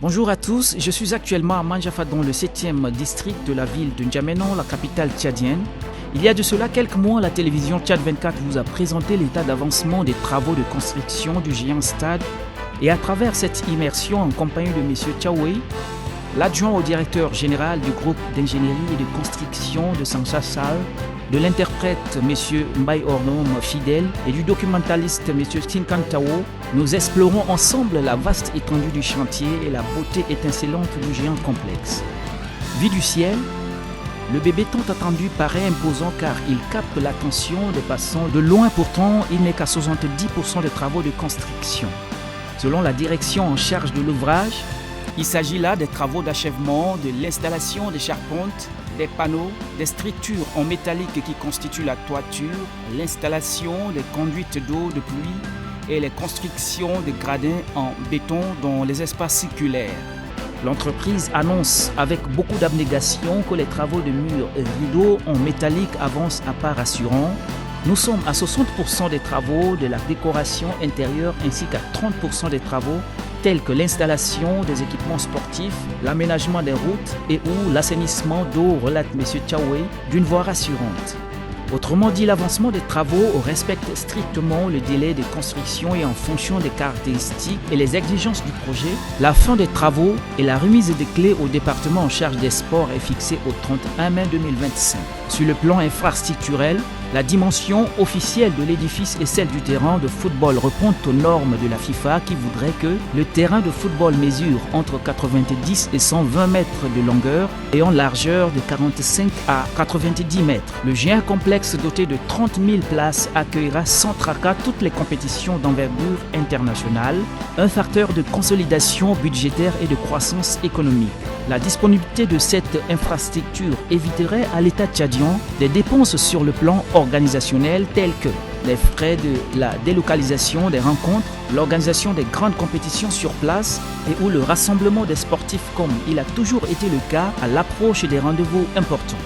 Bonjour à tous, je suis actuellement à Manjafa dans le 7e district de la ville de N'Djamena, la capitale tchadienne. Il y a de cela quelques mois, la télévision Tchad 24 vous a présenté l'état d'avancement des travaux de construction du géant stade. Et à travers cette immersion en compagnie de M. Tchaoué, l'adjoint au directeur général du groupe d'ingénierie et de construction de Sancha Sal, de l'interprète M. Mbaye Ornom Fidèle et du documentaliste M. Tinkan Tao, nous explorons ensemble la vaste étendue du chantier et la beauté étincelante du géant complexe. Vu du ciel, le bébé tant attendu paraît imposant car il capte l'attention des passants. De loin pourtant, il n'est qu'à 70% des travaux de construction. Selon la direction en charge de l'ouvrage, il s'agit là des travaux d'achèvement, de l'installation des charpentes, des panneaux, des structures en métallique qui constituent la toiture, l'installation des conduites d'eau de pluie et les constructions de gradins en béton dans les espaces circulaires. L'entreprise annonce avec beaucoup d'abnégation que les travaux de murs et rideaux en métallique avancent à pas rassurant. Nous sommes à 60% des travaux de la décoration intérieure ainsi qu'à 30% des travaux tels que l'installation des équipements sportifs, l'aménagement des routes et ou l'assainissement d'eau, relate M. Tchaoué, d'une voie rassurante. Autrement dit, l'avancement des travaux respecte strictement le délai de construction et en fonction des caractéristiques et les exigences du projet. La fin des travaux et la remise des clés au département en charge des sports est fixée au 31 mai 2025. Sur le plan infrastructurel, la dimension officielle de l'édifice et celle du terrain de football répondent aux normes de la FIFA qui voudrait que le terrain de football mesure entre 90 et 120 mètres de longueur et en largeur de 45 à 90 mètres. Le géant complexe doté de 30 000 places accueillera sans tracas toutes les compétitions d'envergure internationale, un facteur de consolidation budgétaire et de croissance économique. La disponibilité de cette infrastructure éviterait à l'État tchadien des dépenses sur le plan organisationnel telles que les frais de la délocalisation des rencontres, l'organisation des grandes compétitions sur place et ou le rassemblement des sportifs comme il a toujours été le cas à l'approche des rendez-vous importants.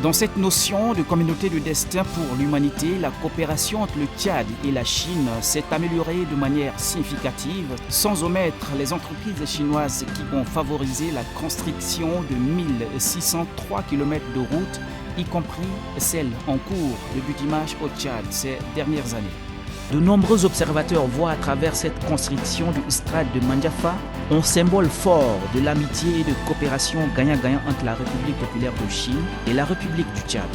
Dans cette notion de communauté de destin pour l'humanité, la coopération entre le Tchad et la Chine s'est améliorée de manière significative, sans omettre les entreprises chinoises qui ont favorisé la construction de 1603 km de routes, y compris celles en cours de butimage au Tchad ces dernières années. De nombreux observateurs voient à travers cette construction du stade de Manjafa un symbole fort de l'amitié et de coopération gagnant-gagnant entre la République populaire de Chine et la République du Tchad.